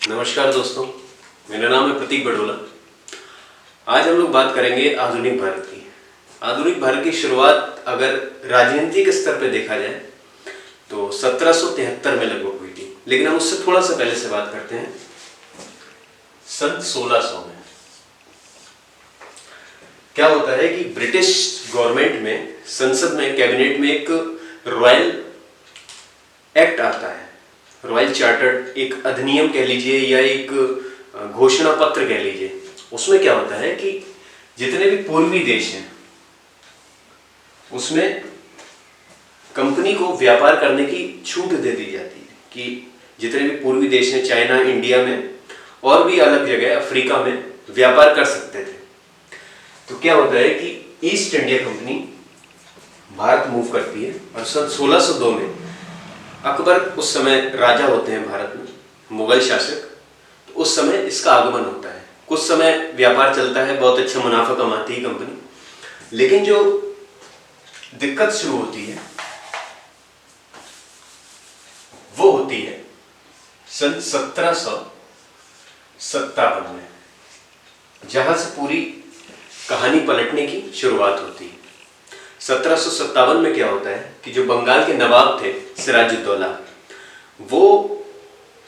नमस्कार दोस्तों, मेरा नाम है प्रतीक बडोला। आज हम लोग बात करेंगे आधुनिक भारत की। आधुनिक भारत की शुरुआत अगर राजनीतिक स्तर पे देखा जाए तो 1773 में लगभग हुई थी, लेकिन हम उससे थोड़ा सा पहले से बात करते हैं। सन 1600 में क्या होता है कि ब्रिटिश गवर्नमेंट में, संसद में, कैबिनेट में एक रॉयल एक्ट आता है। रॉयल चार्टर एक अधिनियम कह लीजिए या एक घोषणा पत्र कह लीजिए। उसमें क्या होता है कि जितने भी पूर्वी देश हैं उसमें कंपनी को व्यापार करने की छूट दे दी जाती है कि जितने भी पूर्वी देश हैं, चाइना, इंडिया में और भी अलग जगह अफ्रीका में व्यापार कर सकते थे। तो क्या होता है कि east India company Bharat move करती है और सन 1602 में अकबर उस समय राजा होते हैं भारत में, मुगल शासक। तो उस समय इसका आगमन होता है। कुछ समय व्यापार चलता है, बहुत अच्छा मुनाफा कमाती है कंपनी। लेकिन जो दिक्कत शुरू होती है वो होती है सन 1757 में, जहां से पूरी कहानी पलटने की शुरुआत होती है। 1757 में क्या होता है कि जो बंगाल के नवाब थे सिराजुद्दौला, वो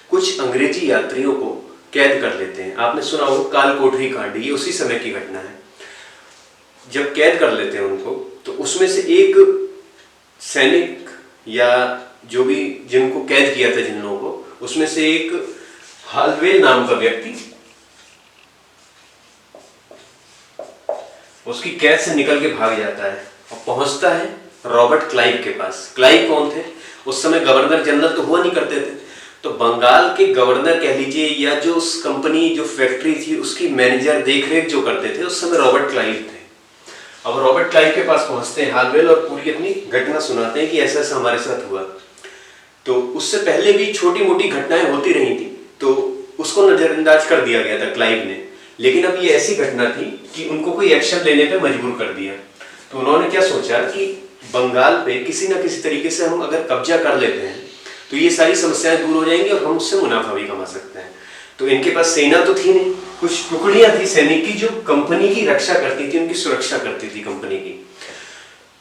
कुछ अंग्रेजी यात्रियों को कैद कर लेते हैं। आपने सुना होगा काल कोठरी कांड, ये उसी समय की घटना है। जब कैद कर लेते हैं उनको, तो उसमें से एक सैनिक या जो भी जिनको कैद किया था, जिन लोगों को, उसमें से एक हालवेल नाम का व्यक्ति उसकी कैद से निकल के भाग जाता है और पहुंचता है रॉबर्ट क्लाइव के पास। क्लाइव कौन थे? उस समय गवर्नर जनरल तो हुआ नहीं करते थे, तो बंगाल के गवर्नर कह लीजिए या जो उस कंपनी, जो फैक्ट्री थी, उसकी मैनेजर, देखरेख जो करते थे, उस समय रॉबर्ट क्लाइव थे। अब रॉबर्ट क्लाइव के पास पहुंचते हैं हालवेल और पूरी अपनी घटना सुनाते हैं कि ऐसा ऐसा हमारे साथ हुआ। तो उससे पहले भी छोटी मोटी घटनाएं होती रही थी, तो उसको नजरअंदाज कर दिया गया था क्लाइव ने। लेकिन अब ये ऐसी घटना थी कि उनको कोई एक्शन लेने पे मजबूर कर दिया। तो उन्होंने क्या सोचा कि बंगाल पे किसी ना किसी तरीके से हम अगर कब्जा कर लेते हैं तो ये सारी समस्याएं दूर हो जाएंगी और हम उससे मुनाफा भी कमा सकते हैं। तो इनके पास सेना तो थी नहीं, कुछ टुकड़ियां थी सैनिक की जो कंपनी की रक्षा करती थी, उनकी सुरक्षा करती थी कंपनी की।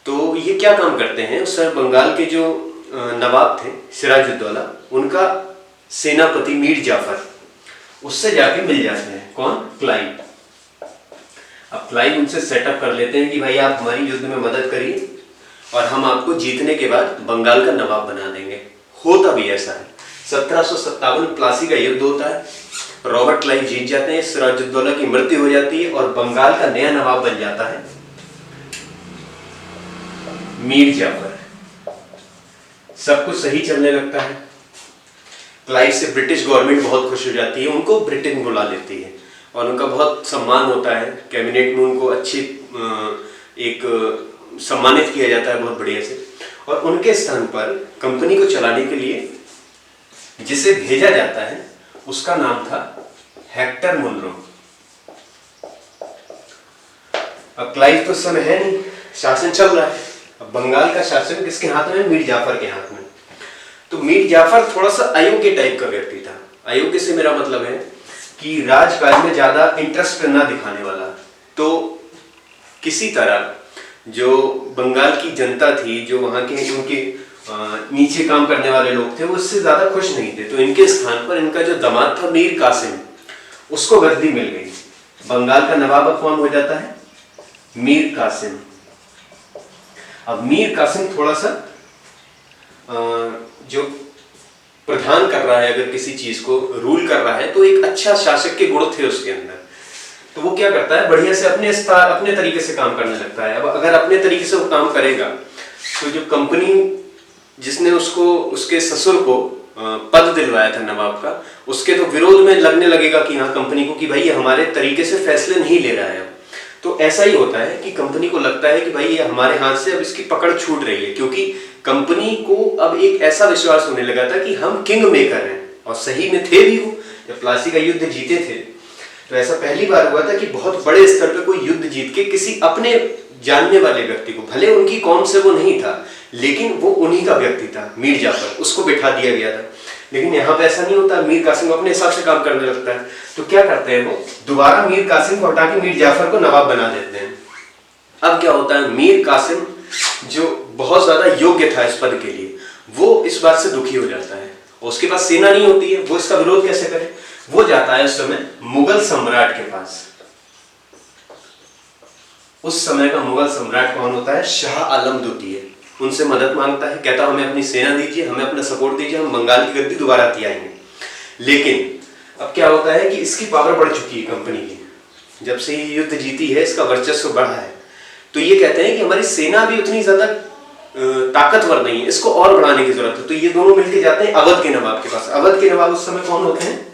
तो ये क्या काम करते हैं, उस समय बंगाल के जो नवाब थे सिराजुद्दौला, उनका सेनापति मीर जाफर, उससे जाके मिल जाते हैं। कौन? क्लाइव। अब क्लाइव उनसे सेटअप कर लेते हैं कि भाई आप हमारी युद्ध में मदद करिए और हम आपको जीतने के बाद बंगाल का नवाब बना देंगे। होता भी ऐसा है। 1757 प्लासी का युद्ध होता है, रॉबर्ट क्लाइव जीत जाते हैं, सिराजुद्दौला की मृत्यु हो जाती है और बंगाल का नया नवाब बन जाता है मीर जाफर। सब कुछ सही चलने लगता है। क्लाइव से ब्रिटिश गवर्नमेंट बहुत खुश हो जाती है, उनको ब्रिटेन बुला लेती है और उनका बहुत सम्मान होता है। कैबिनेट में उनको अच्छी एक सम्मानित किया जाता है बहुत बढ़िया से। और उनके स्थान पर कंपनी को चलाने के लिए जिसे भेजा जाता है उसका नाम था हेक्टर मुनरो। अब क्लाइव तो उस समय है नहीं, शासन चल रहा है। अब बंगाल का शासन किसके हाथ में? मीर जाफर के हाथ में। तो मीर जाफर थोड़ा सा अयोग्य टाइप का व्यक्ति था। अयोग्य से मेरा मतलब है कि राजकाज में ज्यादा इंटरेस्ट ना दिखाने वाला। तो किसी तरह जो बंगाल की जनता थी, जो वहां के उनके नीचे काम करने वाले लोग थे, वो इससे ज्यादा खुश नहीं थे। तो इनके स्थान पर इनका जो दामाद था मीर कासिम, उसको गद्दी मिल गई। बंगाल का नवाब अब कौन हो जाता है? मीर कासिम। अब मीर कासिम थोड़ा सा जो प्रधान कर रहा है, अगर किसी चीज को रूल कर रहा है, तो एक अच्छा शासक के गुण थे उसके अंदर। तो वो क्या करता है, बढ़िया से अपने तरीके से काम करने लगता है। अब अगर अपने तरीके से वो काम करेगा तो जो कंपनी जिसने उसको, उसके ससुर को पद दिलवाया था नवाब का, उसके तो विरोध में लगने लगेगा कि हाँ कंपनी को, कि भाई ये हमारे तरीके से फैसले नहीं ले रहा है। तो ऐसा ही होता है कि कंपनी को लगता है कि भाई ये हमारे हाथ से अब इसकी पकड़ छूट रही है, क्योंकि कंपनी को अब एक ऐसा विश्वास होने लगा था कि हम किंग मेकर हैं। और सही में थे भी वो। जब प्लासी का युद्ध जीते थे तो ऐसा पहली बार हुआ था कि बहुत बड़े स्तर पे कोई युद्ध जीत के किसी अपने जानने वाले व्यक्ति को, भले उनकी कौम से वो नहीं था, लेकिन वो उन्हीं का व्यक्ति था, मीर जाफर, उसको बिठा दिया गया था। लेकिन यहाँ पे ऐसा नहीं होता, मीर कासिम अपने हिसाब से काम करने लगता है। तो क्या करते हैं वो, दोबारा मीर कासिम को हटा के मीर जाफर को नवाब बना देते हैं। अब क्या होता है, मीर कासिम जो बहुत ज्यादा योग्य था इस पद के लिए, वो इस बात से दुखी हो जाता है। उसके पास सेना नहीं होती है, वो इसका विरोध कैसे करे। वो जाता है उस समय मुगल सम्राट के पास। उस समय का मुगल सम्राट कौन होता है, शाह आलम द्वितीय। उनसे मदद मांगता है, कहता हमें अपनी सेना दीजिए, हमें अपना सपोर्ट दीजिए, हम बंगाल की गद्दी दोबारा आएंगे। लेकिन अब क्या होता है कि इसकी पावर बढ़ चुकी है कंपनी की, जब से ये युद्ध जीती है इसका वर्चस्व बढ़ा है। तो ये कहते हैं कि हमारी सेना भी उतनी ज्यादा ताकतवर नहीं है, इसको और बढ़ाने की जरूरत है। तो ये दोनों मिलकर जाते हैं अवध के नवाब के पास। अवध के नवाब उस समय कौन होते हैं,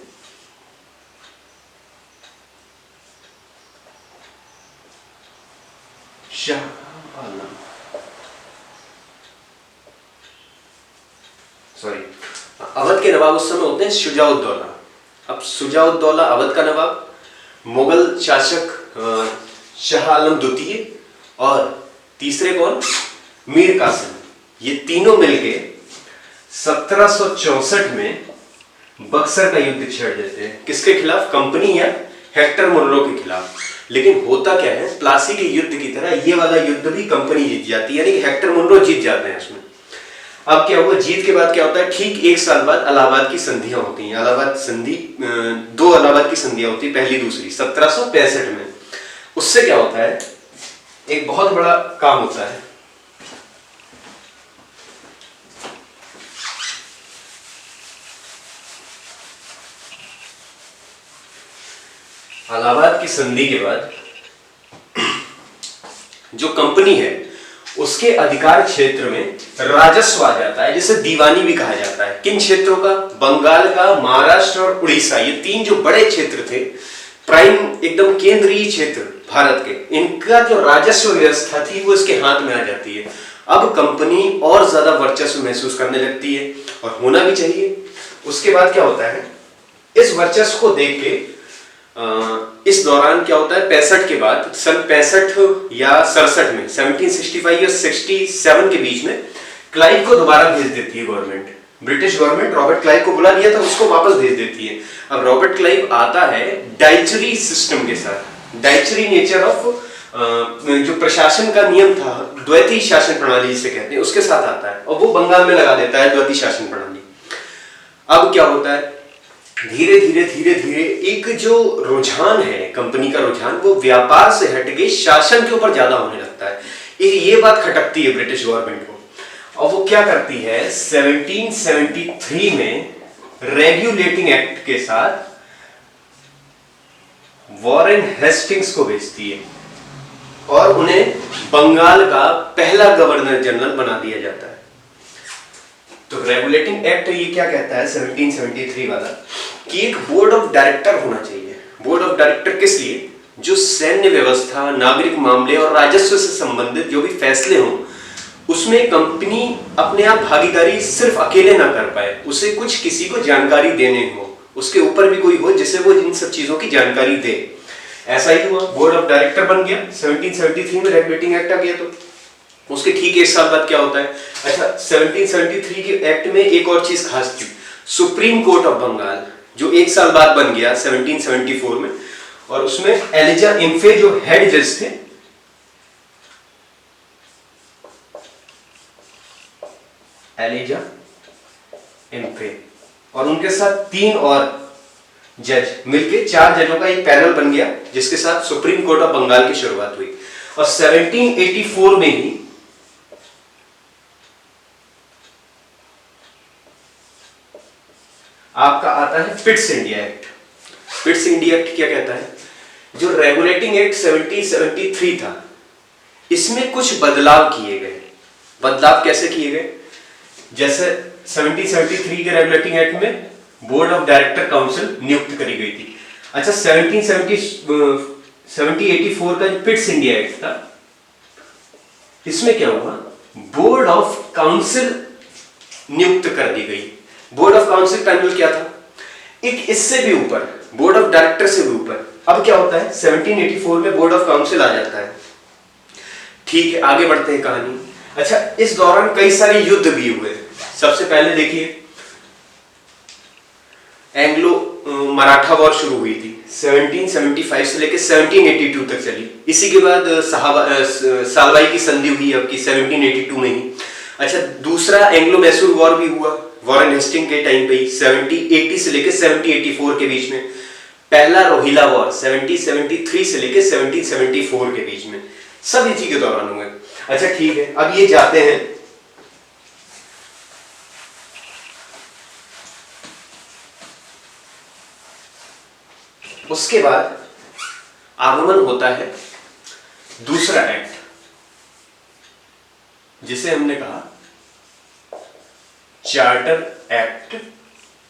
शाह आलम, सॉरी, अवध के नवाब उस समय होते हैं शुजाउद्दौला। अब शुजाउद्दौला अवध का नवाब, मुगल शासक शाह आलम द्वितीय और तीसरे कौन, मीर कासिम, ये तीनों मिलके 1764 में बक्सर का युद्ध छेड़ देते हैं। किसके खिलाफ, कंपनी या हेक्टर मुनरो के खिलाफ। लेकिन होता क्या है, प्लासी के युद्ध की तरह ये वाला युद्ध भी कंपनी जीत जाती है, यानी कि हेक्टर मुनरो जीत जाते हैं उसमें। अब क्या हुआ, जीत के बाद क्या होता है, ठीक एक साल बाद इलाहाबाद की संधियां होती हैं। इलाहाबाद संधि, दो इलाहाबाद की संधियां होती है, पहली दूसरी 1765 में। उससे क्या होता है, एक बहुत बड़ा काम होता है। इलाहाबाद की संधि के बाद जो कंपनी है उसके अधिकार क्षेत्र में राजस्व आ जाता है, जिसे दीवानी भी कहा जाता है। किन क्षेत्रों का, बंगाल का, महाराष्ट्र और उड़ीसा, ये तीन जो बड़े क्षेत्र थे, प्राइम एकदम केंद्रीय क्षेत्र भारत के, इनका जो राजस्व व्यवस्था थी वो इसके हाथ में आ जाती है। अब कंपनी और ज्यादा वर्चस्व महसूस करने लगती है, और होना भी चाहिए। उसके बाद क्या होता है, इस वर्चस्व को देख के इस दौरान क्या होता है, 65 के बाद, सन 65 या 67 में, 1765 या 67 के बीच में क्लाइव को दोबारा भेज देती है government. British government Robert Clive को बुला लिया था, उसको वापस भेज देती है। अब रॉबर्ट क्लाइव आता है डाइचरी सिस्टम के साथ, डाइचरी नेचर ऑफ जो प्रशासन का नियम था, द्वैती शासन प्रणाली जिसे कहते हैं, उसके साथ आता है, और वो बंगाल में लगा देता है द्वैती शासन प्रणाली। अब क्या होता है, धीरे धीरे धीरे धीरे एक जो रुझान है, कंपनी का रुझान, वो व्यापार से हटके शासन के ऊपर ज्यादा होने लगता है। ये बात खटकती है ब्रिटिश गवर्नमेंट को, और वो क्या करती है, 1773 में रेगुलेटिंग एक्ट के साथ वॉरेन हेस्टिंग्स को भेजती है, और उन्हें बंगाल का पहला गवर्नर जनरल बना दिया जाता है। तो रेगुलेटिंग एक्ट ये क्या कहता है 1773 वाला, कि एक बोर्ड ऑफ डायरेक्टर होना चाहिए। बोर्ड ऑफ डायरेक्टर किस लिए, जो सैन्य व्यवस्था, नागरिक मामले और राजस्व से संबंधित जो भी फैसले हों, उसमें कंपनी अपने आप भागीदारी सिर्फ अकेले ना कर पाए, उसे कुछ किसी को जानकारी देने हो, उसके ऊपर भी कोई हो जिसे वो इन सब चीजों की जानकारी दे। ऐसा ही हुआ, बोर्ड ऑफ डायरेक्टर बन गया 1773 में, रेगुलेटिंग एक्ट आ गया। तो उसके ठीक एक साल बाद क्या होता है, अच्छा 1773 के एक्ट में एक और चीज खास थी, सुप्रीम कोर्ट ऑफ बंगाल, जो एक साल बाद बन गया 1774 में, और उसमें एलिजा इम्फे जो हेड जज थे, एलिजा इम्फे, और उनके साथ 3 और जज मिलके 4 जजों का एक पैनल बन गया, जिसके साथ सुप्रीम कोर्ट ऑफ बंगाल की शुरुआत हुई। और 1784 में ही आपका आता है Pitt's India act. Pitt's India act क्या कहता है, जो रेगुलेटिंग एक्ट 1773 था, इसमें कुछ बदलाव किए गए। बदलाव कैसे किए गए, जैसे 1773 के रेगुलेटिंग एक्ट में बोर्ड ऑफ डायरेक्टर काउंसिल नियुक्त करी गई थी। अच्छा 1784 का जो पिट्स इंडिया एक्ट था, इसमें क्या हुआ, बोर्ड ऑफ काउंसिल नियुक्त कर दी गई। बोर्ड ऑफ काउंसिल पैनल क्या था, एक इससे भी ऊपर, बोर्ड ऑफ डायरेक्टर से भी ऊपर। अब क्या होता है, 1784 में बोर्ड ऑफ काउंसिल आ जाता है। ठीक है, आगे बढ़ते हैं कहानी। अच्छा, इस दौरान कई सारे युद्ध भी हुए। सबसे पहले देखिए एंग्लो मराठा वॉर शुरू हुई थी 1775 से लेकर 1782 तक चली। इसी के बाद सालवाई की संधि हुई आपकी 1782 में ही। अच्छा, दूसरा एंग्लो मैसूर वॉर भी हुआ वॉरेन हेस्टिंग के टाइम पे ही 1780 से लेकर 1784 के बीच में। पहला रोहिला वॉर 1773 से लेकर 1774 के बीच में, सब इसी के दौरान हुए। अच्छा ठीक है, अब ये जाते हैं उसके बाद आगमन होता है दूसरा एक्ट, जिसे हमने कहा charter act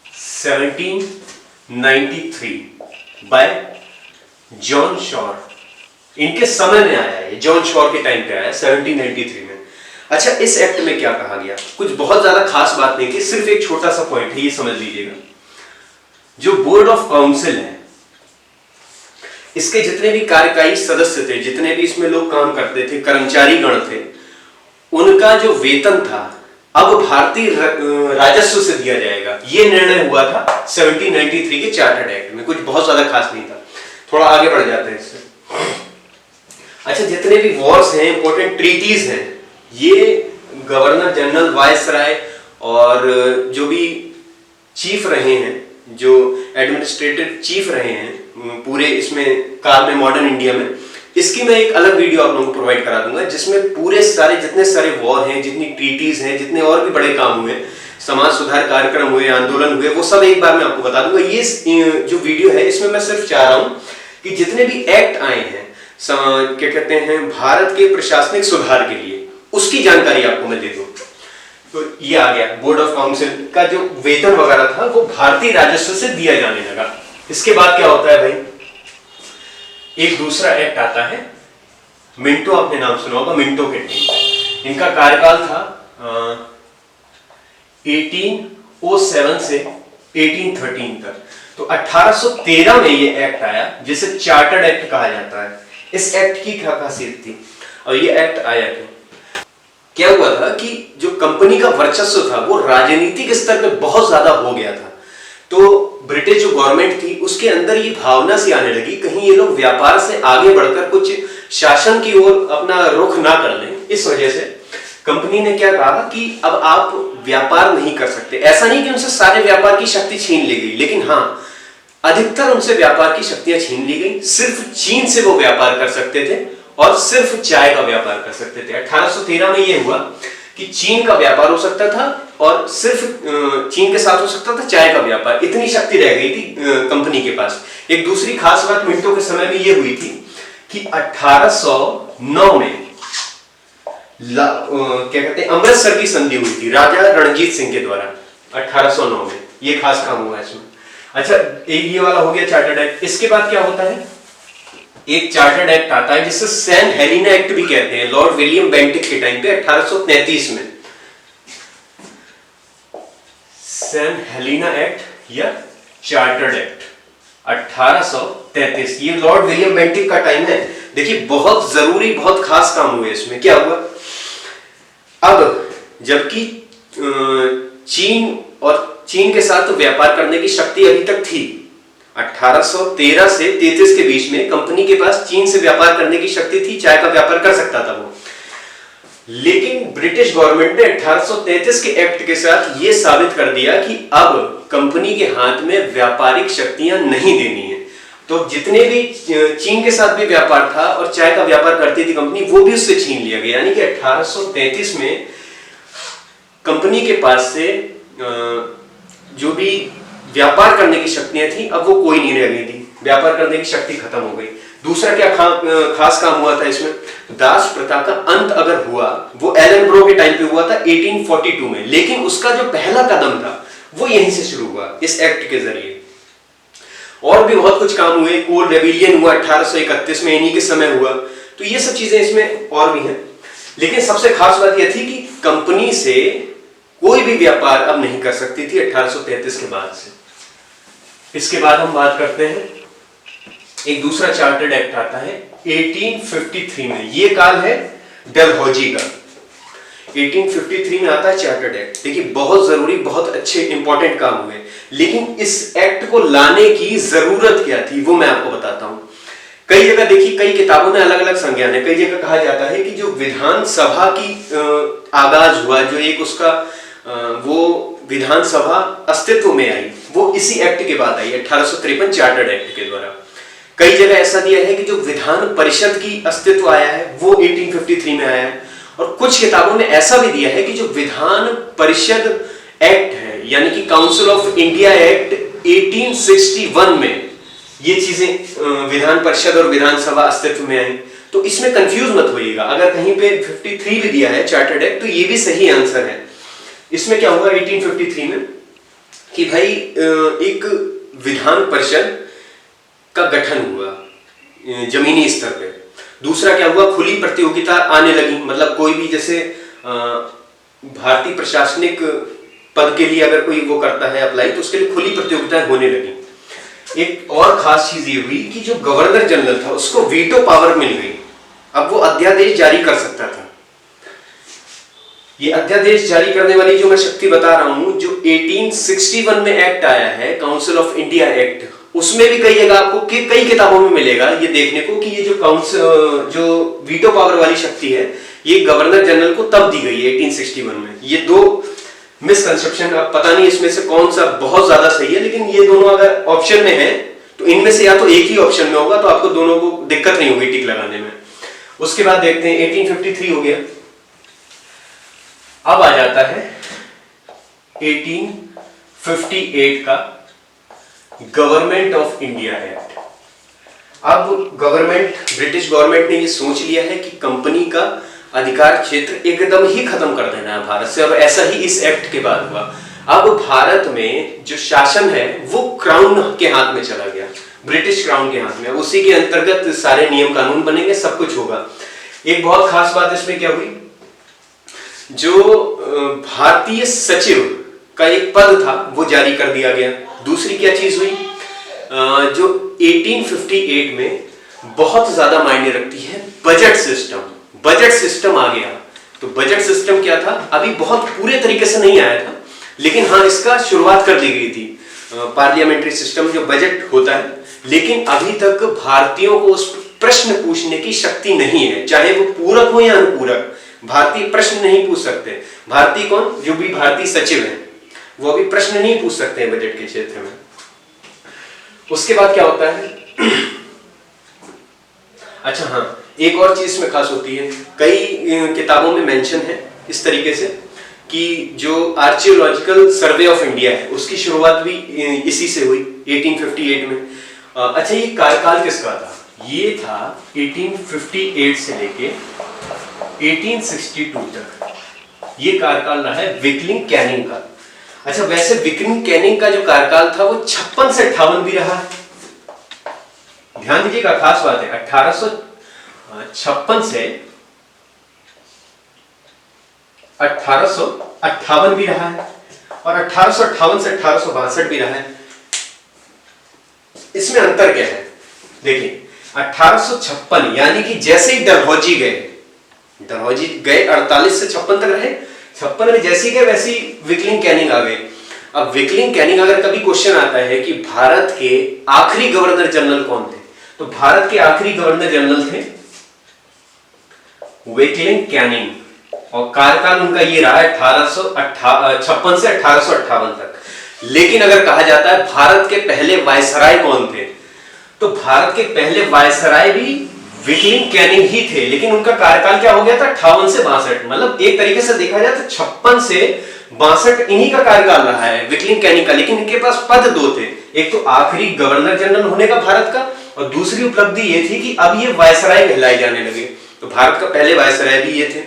1793 bye John sure. इनके समय में आया है, जॉन शॉर के टाइम पे आया 1793 में। अच्छा, इस एक्ट में क्या कहा गया? कुछ बहुत ज्यादा खास बात नहीं थी, सिर्फ एक छोटा सा पॉइंट है, ये समझ लीजिएगा। जो बोर्ड ऑफ काउंसिल है, इसके जितने भी कार्यकारी सदस्य थे, जितने भी इसमें लोग काम करते थे, कर्मचारी गण थे, उनका जो वेतन था अब भारतीय राजस्व से दिया जाएगा। यह निर्णय हुआ था 1793 के चार्टर्ड एक्ट में। कुछ बहुत ज्यादा खास नहीं था, थोड़ा आगे बढ़ जाते हैं इससे। अच्छा, जितने भी वॉर्स हैं, इंपॉर्टेंट ट्रीटीज हैं, ये गवर्नर जनरल, वायसराय और जो भी चीफ रहे हैं, जो एडमिनिस्ट्रेटिव चीफ रहे हैं पूरे इसमें काल में, मॉडर्न इंडिया में, इसकी मैं एक अलग वीडियो आप लोगों को प्रोवाइड करा दूंगा, जिसमें पूरे सारे जितने सारे वॉर हैं, जितनी ट्रीटीज हैं, जितने और भी बड़े काम हुए, समाज सुधार कार्यक्रम हुए, आंदोलन हुए, वो सब एक बार मैं आपको बता दूंगा। ये जो वीडियो है, इसमें मैं सिर्फ चाह रहा हूं कि जितने भी एक्ट आए हैं, क्या कहते हैं, भारत के प्रशासनिक सुधार के लिए, उसकी जानकारी आपको मैं दे दूं। तो ये आ गया, बोर्ड ऑफ काउंसिल का जो वेतन वगैरह था वो भारतीय राजस्व से दिया जाने लगा। इसके बाद क्या होता है भाई, एक दूसरा एक्ट आता है, मिंटो, आपने नाम सुना होगा, मिंटो के टाइम। इनका कार्यकाल था 1807 से 1813 तक। तो 1813 में ये एक्ट आया, जिसे चार्टर्ड एक्ट कहा जाता है। इस एक्ट की क्या खासियत थी और ये एक्ट आया क्यों? क्या हुआ था कि जो कंपनी का वर्चस्व था वो राजनीतिक स्तर पे बहुत ज्यादा हो गया था। तो ब्रिटिश जो गवर्नमेंट थी, उसके अंदर ये भावना सी आने लगी, कहीं ये लोग व्यापार से आगे बढ़कर कुछ शासन की ओर अपना रुख ना कर लें। इस वजह से कंपनी ने क्या कहा कि अब आप व्यापार नहीं कर सकते। ऐसा नहीं कि उनसे सारे व्यापार की शक्ति छीन ली गई, लेकिन हाँ, अधिकतर उनसे व्यापार की शक्तियां छीन ली गई। सिर्फ चीन से वो व्यापार कर सकते थे और सिर्फ चाय का व्यापार कर सकते थे। 1813 में यह हुआ कि चीन का व्यापार हो सकता था और सिर्फ चीन के साथ हो सकता था चाय का व्यापार। इतनी शक्ति रह गई थी कंपनी के पास। एक दूसरी खास बात मिंटो के समय में यह हुई थी कि 1809 में क्या कहते हैं, अमृतसर की संधि हुई थी राजा रणजीत सिंह के द्वारा 1809 में। यह खास काम हुआ इसमें। अच्छा, एक ये वाला हो गया चार्टर्ड एक्ट। इसके बाद क्या होता है, एक चार्टर्ड एक्ट आता है जिसे सेंट हेलेना एक्ट भी कहते हैं, लॉर्ड विलियम बेंटिक के टाइम पे 1833 में। सेंट हेलेना एक्ट या चार्टर्ड एक्ट 1833, ये लॉर्ड विलियम बेंटिक का टाइम है। देखिए, बहुत जरूरी, बहुत खास काम हुए इसमें। क्या हुआ, अब जबकि चीन के साथ तो व्यापार करने की शक्ति अभी तक थी, 1813 से 33 के बीच में कंपनी के पास चीन से व्यापार करने की शक्ति थी, चाय का व्यापार कर सकता था वो। लेकिन ब्रिटिश गवर्नमेंट ने 1833 के एक्ट के साथ ये साबित कर दिया कि अब कंपनी के हाथ में व्यापारिक शक्तियां नहीं देनी है। तो जितने भी चीन के साथ भी व्यापार था और चाय का व्यापार करती थी कंपनी, वो भी उससे छीन लिया गया। यानी कि 1833 में कंपनी के पास से जो भी व्यापार करने की शक्तियां थी, अब वो कोई नहीं रह गई थी। व्यापार करने की शक्ति खत्म हो गई। दूसरा क्या खास काम हुआ था इसमें, दास प्रथा का अंत अगर हुआ, वो एलन ब्रो के टाइम पे हुआ था 1842 में, लेकिन उसका जो पहला कदम था वो यहीं से शुरू हुआ, इस एक्ट के जरिए। और भी बहुत कुछ काम हुए। कोल रेबिलियन हुआ 1831 में, इन्हीं के समय हुआ। तो ये सब चीजें इसमें और भी हैं। लेकिन सबसे खास बात यह थी कि कंपनी से कोई भी व्यापार अब नहीं कर सकती थी 1833 के बाद से। इसके बाद हम बात करते हैं, एक दूसरा चार्टर्ड एक्ट आता है 1853 में। ये काल है डलहौजी का। 1853 में आता है चार्टर्ड एक्ट। देखिए, बहुत जरूरी, बहुत अच्छे इंपॉर्टेंट काम हुए। लेकिन इस एक्ट को लाने की जरूरत क्या थी वो मैं आपको बताता हूं। कई जगह देखिए, कई किताबों में अलग अलग संज्ञान है। कई जगह कहा जाता है कि जो विधानसभा की आगाज हुआ, जो एक उसका वो विधानसभा अस्तित्व में आई, वो इसी एक्ट के बाद आई, 1853 चार्टर्ड एक्ट के द्वारा। कई जगह ऐसा दिया है कि जो विधान परिषद की अस्तित्व आया है वो 1853 में आया है, और कुछ किताबों में ऐसा भी दिया है कि जो विधान परिषद एक्ट है, यानी कि काउंसिल ऑफ इंडिया एक्ट 1861 में ये चीजें विधान परिषद और विधानसभा अस्तित्व में आई। तो इसमें कंफ्यूज मत होइएगा, अगर कहीं पे 53 भी दिया है चार्टर्ड एक्ट तो ये भी सही आंसर है। इसमें क्या हुआ 1853 में कि भाई एक विधान परिषद का गठन हुआ जमीनी स्तर पे। दूसरा क्या हुआ, खुली प्रतियोगिता आने लगी, मतलब कोई भी जैसे भारतीय प्रशासनिक पद के लिए अगर कोई वो करता है अप्लाई तो उसके लिए खुली प्रतियोगिताएं होने लगी। एक और खास चीज ये हुई कि जो गवर्नर जनरल था उसको वीटो पावर मिल गई, अब वो अध्यादेश जारी कर सकता था। ये अध्यादेश जारी करने वाली जो मैं शक्ति बता रहा हूं, जो 1861 में एक्ट आया है काउंसिल ऑफ इंडिया एक्ट, उसमें भी कई जगह आपको कई किताबों में मिलेगा ये देखने को कि ये जो काउंसिल जो वीटो पावर वाली शक्ति है ये गवर्नर जनरल को तब दी गई है 1861 में। ये दो मिसकंसेप्शन, अब पता नहीं इसमें से कौन सा बहुत ज्यादा सही है, लेकिन ये दोनों अगर ऑप्शन में है तो इनमें से या तो एक ही ऑप्शन में होगा, तो आपको दोनों को दिक्कत नहीं होगी टिक लगाने में। उसके बाद देखते हैं 1853 हो गया, अब आ जाता है 1858 का गवर्नमेंट ऑफ इंडिया एक्ट। अब ब्रिटिश गवर्नमेंट ने ये सोच लिया है कि कंपनी का अधिकार क्षेत्र एकदम ही खत्म कर देना है भारत से, और ऐसा ही इस एक्ट के बाद हुआ। अब भारत में जो शासन है वो क्राउन के हाथ में चला गया, ब्रिटिश क्राउन के हाथ में, उसी के अंतर्गत सारे नियम कानून बनेंगे, सब कुछ होगा। एक बहुत खास बात इसमें क्या हुई, जो भारतीय सचिव का एक पद था वो जारी कर दिया गया। दूसरी क्या चीज हुई, जो 1858 में बहुत ज्यादा मायने रखती है बजट सिस्टम। बजट सिस्टम आ गया, तो बजट सिस्टम क्या था, अभी बहुत पूरे तरीके से नहीं आया था, लेकिन हाँ इसका शुरुआत कर दी गई थी, पार्लियामेंट्री सिस्टम जो बजट होता है। लेकिन अभी तक भारतीयों को उस प्रश्न पूछने की शक्ति नहीं है, चाहे वो पूरक हो या अनुपूरक, भारतीय प्रश्न नहीं पूछ सकते। भारतीय कौन, जो भी भारतीय सचिव हैं वो अभी प्रश्न नहीं पूछ सकते हैं बजट के क्षेत्र में। उसके बाद क्या होता है अच्छा हाँ, एक और चीज में खास होती है, कई किताबों में मेंशन है इस तरीके से कि जो आर्कियोलॉजिकल सर्वे ऑफ इंडिया है उसकी शुरुआत भी इसी से हुई 1858 में। अच्छा, ये कार्यकाल किसका था, ये था 1858 से लेके 1862 तक, ये कार्यकाल रहा है विकलिंग कैनिंग का। अच्छा, वैसे विकलिंग कैनिंग का जो कार्यकाल था वो 56 से 58 भी रहा है। ध्यान दीजिएगा, खास बात है, 1856 से 1858 भी रहा है, और 1858 से 1862 भी रहा है। इसमें अंतर क्या है, देखिए 1856 यानी कि जैसे ही डलहौजी गए 48 से 56 तक रहे, 56 में जैसे ही गए वैसे ही विकलिंग कैनिंग आ गए। अब विकलिंग कैनिंग, अगर कभी क्वेश्चन आता है कि भारत के आखिरी गवर्नर जनरल कौन थे, तो भारत के आखिरी गवर्नर जनरल थे विकलिंग कैनिंग, और कार्यकाल उनका ये रहा 1856 से 1858 तक। लेकिन अगर कहा जाता है भारत के पहले वायसराय कौन थे, तो भारत के पहले वायसराय भी विकलिंग कैनिंग ही थे, लेकिन उनका कार्यकाल क्या हो गया था 58 से 62, मतलब एक तरीके से देखा जाए तो 56 से 62 इन्हीं का कार्यकाल रहा है विकलिंग कैनिंग का। लेकिन इनके पास पद दो थे, एक तो आखिरी गवर्नर जनरल होने का भारत का, और दूसरी उपलब्धि ये थी कि अब ये वायसराय कहलाए जाने लगे, तो भारत का पहले वायसराय भी ये थे।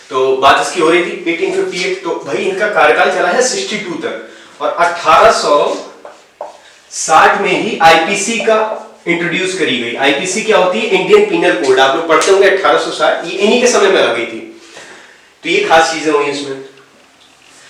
तो बात इसकी हो रही थी 1858, तो भाई इनका कार्यकाल चला है 62 तक, और 1860 में ही आईपीसी का इंट्रोड्यूस करी गई। आईपीसी क्या होती है, इंडियन पीनल कोड, आप लोग पढ़ते होंगे 1860, ये इन्हीं के समय में आ गई थी। तो ये खास चीजें हुई इसमें।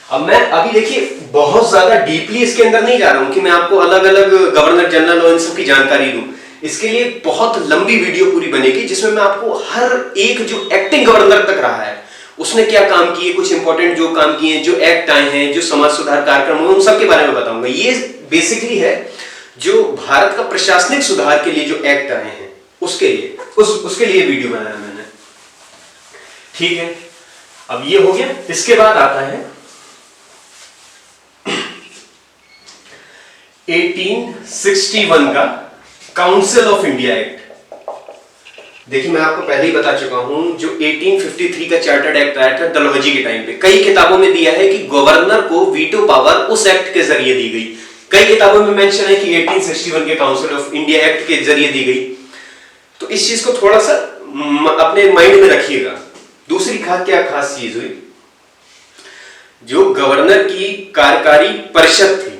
अब मैं अभी देखिए बहुत ज्यादा डीपली इसके अंदर नहीं जा रहा हूं कि मैं आपको अलग अलग गवर्नर जनरल और इन सब की जानकारी दूं, इसके लिए बहुत लंबी वीडियो पूरी बनेगी जिसमें मैं आपको हर एक जो एक्टिंग गवर्नर तक रहा है उसने क्या काम किए, कुछ इंपॉर्टेंट जो काम किए, जो एक्ट आए हैं, जो समाज सुधार कार्यक्रम हुए, उन सब के बारे में बताऊंगा। ये बेसिकली है जो भारत का प्रशासनिक सुधार के लिए जो एक्ट आए हैं उसके लिए उसके लिए वीडियो बनाया मैंने। ठीक है, अब ये हो गया। इसके बाद आता है 1861 का काउंसिल ऑफ इंडिया एक्ट। देखिए मैं आपको पहले ही बता चुका हूं, जो 1853 का चार्टर्ड एक्ट आया था डलहौजी के टाइम पे, कई किताबों में दिया है कि गवर्नर को वीटो पावर उस एक्ट के जरिए दी गई। कई किताबों में मेंशन है कि 1861 के काउंसिल ऑफ इंडिया एक्ट के जरिए दी गई। तो इस चीज को थोड़ा सा अपने माइंड में रखिएगा। दूसरी क्या खास चीज हुई, जो गवर्नर की कार्यकारी परिषद थी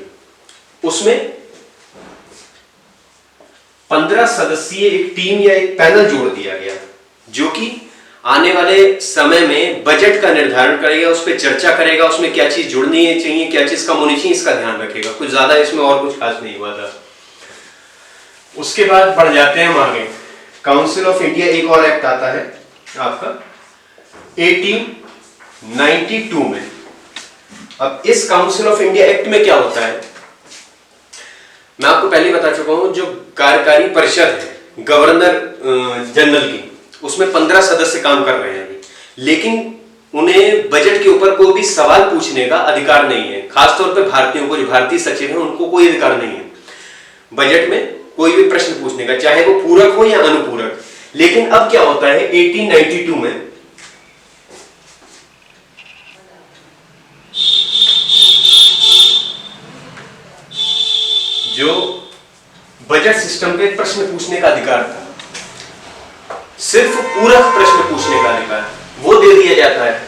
उसमें 15 सदस्यीय एक टीम या एक पैनल जोड़ दिया गया, जो कि आने वाले समय में बजट का निर्धारण करेगा, उस पर चर्चा करेगा, उसमें क्या चीज जुड़नी चाहिए, क्या चीज कम होनी चाहिए, इसका ध्यान रखेगा। कुछ ज्यादा इसमें और कुछ खास नहीं हुआ था। उसके बाद बढ़ जाते हैं हम आगे। काउंसिल ऑफ इंडिया एक और एक्ट आता है आपका 1892 में। अब इस काउंसिल ऑफ इंडिया एक्ट में क्या होता है, मैं आपको पहले बता चुका हूं, जो कार्यकारी परिषद है गवर्नर जनरल की, उसमें 15 सदस्य काम कर रहे हैं अभी, लेकिन उन्हें बजट के ऊपर कोई भी सवाल पूछने का अधिकार नहीं है। खासतौर पर भारतीयों को, जो भारतीय सचिव हैं, उनको कोई अधिकार नहीं है बजट में कोई भी प्रश्न पूछने का, चाहे वो पूरक हो या अनुपूरक। लेकिन अब क्या होता है 1892 में, जो बजट सिस्टम पे प्रश्न पूछने का अधिकार था, सिर्फ पूरक प्रश्न पूछने का अधिकार वो दे दिया जाता है।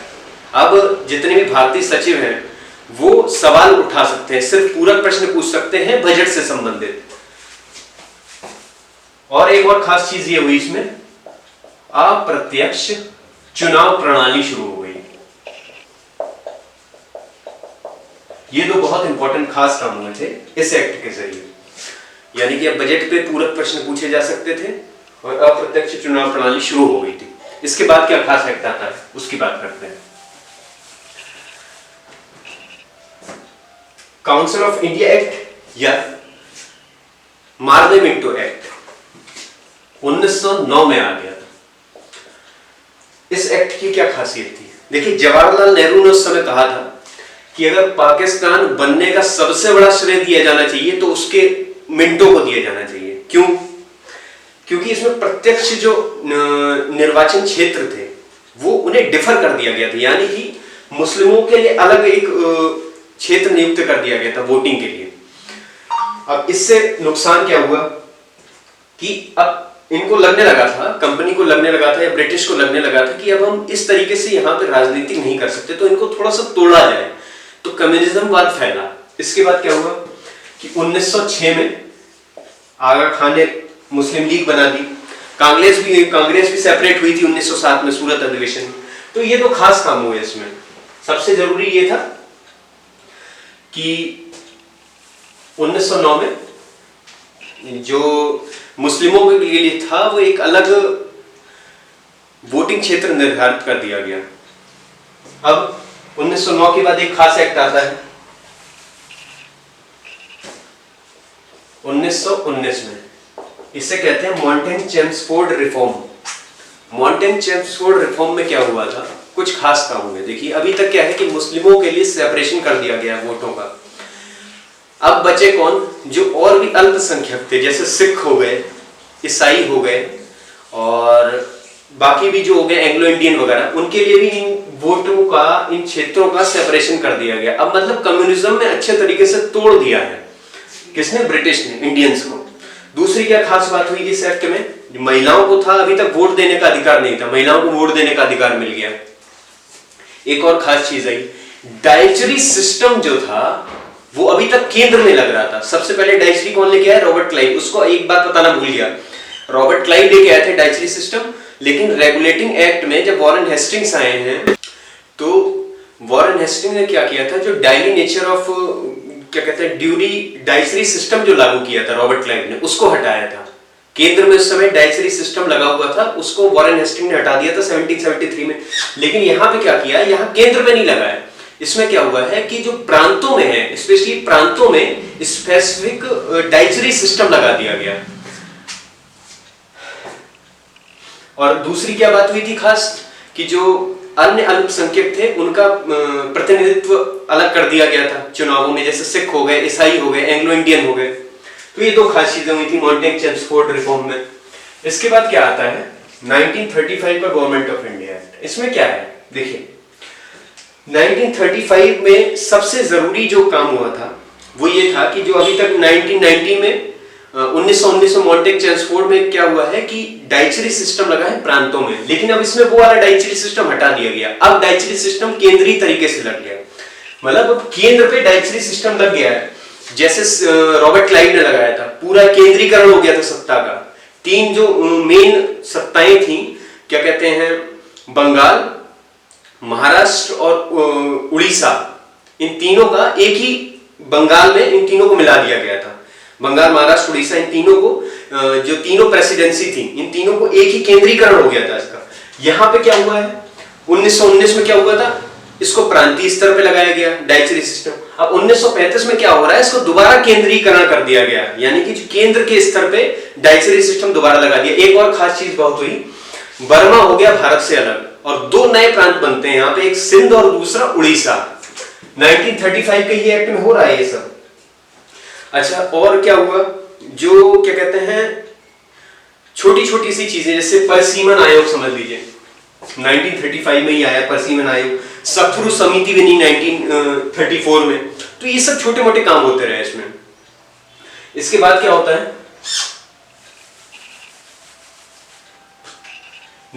अब जितने भी भारतीय सचिव हैं वो सवाल उठा सकते हैं, सिर्फ पूरक प्रश्न पूछ सकते हैं बजट से संबंधित। और एक और खास चीज ये हुई इसमें, अप्रत्यक्ष चुनाव प्रणाली शुरू हो गई। ये दो बहुत इंपॉर्टेंट खास काम हुए थे इस एक्ट के जरिए, यानी कि अब बजट पे पूरक प्रश्न पूछे जा सकते थे और अप्रत्यक्ष चुनाव प्रणाली शुरू हो गई थी। इसके बाद क्या खास एक्ट आता है उसकी बात करते हैं। काउंसिल ऑफ इंडिया एक्ट या मार्ले मिंटो एक्ट 1909 में आ गया था। इस एक्ट की क्या खासियत थी, देखिए जवाहरलाल नेहरू ने उस समय कहा था कि अगर पाकिस्तान बनने का सबसे बड़ा श्रेय दिया जाना चाहिए तो उसके मिंटो को दिया जाना चाहिए। क्यों? क्योंकि इसमें प्रत्यक्ष जो निर्वाचन क्षेत्र थे वो उन्हें डिफर कर दिया गया था, यानी कि मुस्लिमों के लिए अलग एक क्षेत्र नियुक्त कर दिया गया था वोटिंग के लिए। अब इससे नुकसान क्या हुआ कि अब इनको लगने लगा था, कंपनी को लगने लगा था या ब्रिटिश को लगने लगा था कि अब हम इस तरीके से यहाँ पे राजनीति नहीं कर सकते, तो इनको थोड़ा सा तोड़ा जाए। तो कम्युनिज्मवाद फैला। इसके बाद क्या हुआ कि 1906 में आगा खान ने मुस्लिम लीग बना दी। कांग्रेस भी सेपरेट हुई थी 1907 में सूरत अधिवेशन। तो ये दो खास काम हुए इसमें। सबसे जरूरी ये था कि 1909 में जो मुस्लिमों के लिए था वो एक अलग वोटिंग क्षेत्र निर्धारित कर दिया गया। अब 1909 के बाद एक खास एक्ट आता है 1919 में। इसे कहते हैं मॉन्टेन-चेम्सफोर्ड रिफॉर्म। मॉन्टेन-चेम्सफोर्ड रिफॉर्म में क्या हुआ था, कुछ खास काम हुए। देखिए अभी तक क्या है कि मुस्लिमों के लिए सेपरेशन कर दिया गया वोटों का। अब बचे कौन, जो और भी अल्पसंख्यक थे, जैसे सिख हो गए, ईसाई हो गए और बाकी भी जो हो गए एंग्लो इंडियन वगैरह, उनके लिए भी इन वोटों का, इन क्षेत्रों का सेपरेशन कर दिया गया। अब मतलब कम्युनिज्म में अच्छे तरीके से तोड़ दिया है। किसने? ब्रिटिश ने, इंडियंस को। दूसरी क्या खास बात हुई इस एक्ट में, महिलाओं को था अभी तक वोट देने का अधिकार नहीं था, महिलाओं को वोट देने का अधिकार मिल गया। एक और खास चीज आई, डाइचरी सिस्टम जो था वो अभी तक केंद्र में लग रहा था। सबसे पहले डाइचरी कौन लेके आया? Robert Clive. उसको एक बात बताना भूल गया, रॉबर्ट क्लाइव लेके आए थे डाइचरी सिस्टम। लेकिन रेगुलेटिंग एक्ट में जब वॉरेन हेस्टिंग्स आए हैं तो वॉरेन हेस्टिंग ने क्या किया था, जो डायली नेचर ऑफ क्या कहते हैं ड्यूरी डाइचरी सिस्टम जो लागू किया था रॉबर्ट क्लाइव ने, उसको हटाया था। केंद्र में उस समय डाइचरी सिस्टम लगा हुआ था, उसको वॉरेन हेस्टिंग ने हटा दिया था 1773 में। लेकिन यहाँ पे क्या किया, यहाँ केंद्र में नहीं लगा है। इसमें क्या हुआ है कि जो प्रांतों में है, स्पेशली प्रांतों में स्पेसिफिक डाइचरी सिस्टम लगा दिया गया। और दूसरी क्या बात हुई थी खास, कि जो अन्य अल्पसंख्यक थे उनका प्रतिनिधित्व अलग कर दिया गया था चुनावों में, जैसे सिख हो गए, ईसाई हो गए, एंग्लो इंडियन हो गए। तो ये दो खास चीजें हुई थी मॉन्टेग-चेम्सफोर्ड रिफॉर्म में। इसके बाद क्या आता है 1935 का गवर्नमेंट ऑफ इंडिया एक्ट। इसमें क्या है देखिए, 1935 में सबसे जरूरी जो काम हुआ था वो ये था कि जो अभी तक 1990 में 1919 में मॉन्टेग-चेम्सफोर्ड में क्या हुआ है कि डाइचरी सिस्टम लगा है प्रांतों में, लेकिन अब इसमें वो वाला डाइचरी सिस्टम हटा दिया गया। अब डाइचरी सिस्टम केंद्रीय तरीके से लग गया, मतलब अब केंद्र पे डाइचरी सिस्टम लग गया है, जैसे रॉबर्ट क्लाइव ने लगाया था। पूरा केंद्रीकरण हो गया था सत्ता का। तीन जो मेन सत्ताएं थी, क्या कहते हैं, बंगाल, महाराष्ट्र और उड़ीसा, इन तीनों का एक ही बंगाल में इन तीनों को मिला दिया गया था। बंगाल, महाराष्ट्र, उड़ीसा, इन तीनों को जो तीनों प्रेसिडेंसी थी, इन तीनों को एक ही केंद्रीकरण हो गया था इसका। यहां पे क्या हुआ है 1919 में क्या हुआ था, इसको प्रांतीय स्तर पे लगाया गया डाइचरी सिस्टम। अब 1935 में क्या हो रहा है, इसको दोबारा केंद्रीकरण कर दिया गया, यानी कि केंद्र के स्तर पे डाइचरी सिस्टम दोबारा लगा दिया। एक और खास चीज बहुत हुई, बर्मा हो गया भारत से अलग और दो नए प्रांत बनते हैं यहाँ पे, एक सिंध और दूसरा उड़ीसा। 1935 के ये एक्ट में हो रहा है ये सब। अच्छा, और क्या हुआ, जो क्या कहते हैं छोटी छोटी सी चीजें, जैसे परसीमन आयोग समझ लीजिए 1935 में ही आया परसीमन आयोग, सत्रुव समिति बनी 1934 में। तो ये सब छोटे मोटे काम होते रहे इसमें। इसके बाद क्या होता है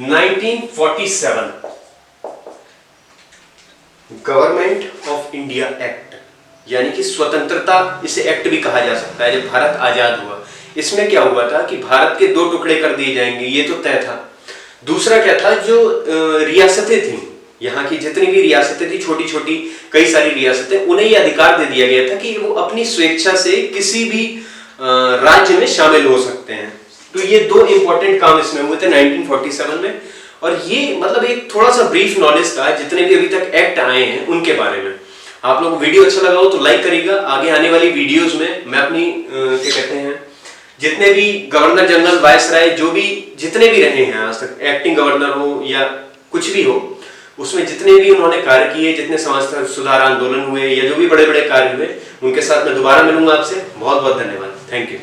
1947 गवर्नमेंट ऑफ इंडिया एक्ट, यानी कि स्वतंत्रता, इसे एक्ट भी कहा जा सकता है, जब भारत आजाद हुआ। इसमें क्या हुआ था कि भारत के दो टुकड़े कर दिए जाएंगे, ये तो तय था। दूसरा क्या था, जो रियासतें थी, यहाँ की जितनी भी रियासतें थी, छोटी छोटी कई सारी रियासतें, उन्हें ये अधिकार दे दिया गया था कि वो अपनी स्वेच्छा से किसी भी राज्य में शामिल हो सकते हैं। तो ये दो इंपॉर्टेंट काम इसमें हुए थे 1947 में। और ये मतलब एक थोड़ा सा ब्रीफ नॉलेज था जितने भी अभी तक एक्ट आए हैं उनके बारे में। आप लोगों को वीडियो अच्छा लगा हो तो लाइक करिएगा। आगे आने वाली वीडियोस में मैं अपनी क्या कहते हैं, जितने भी गवर्नर जनरल, वायसराय, जो भी जितने भी रहे हैं आज तक, एक्टिंग गवर्नर हो या कुछ भी हो, उसमें जितने भी उन्होंने कार्य किए, जितने समाज सुधार आंदोलन हुए या जो भी बड़े बड़े कार्य हुए, उनके साथ मैं दोबारा मिलूंगा आपसे। बहुत बहुत धन्यवाद, थैंक यू।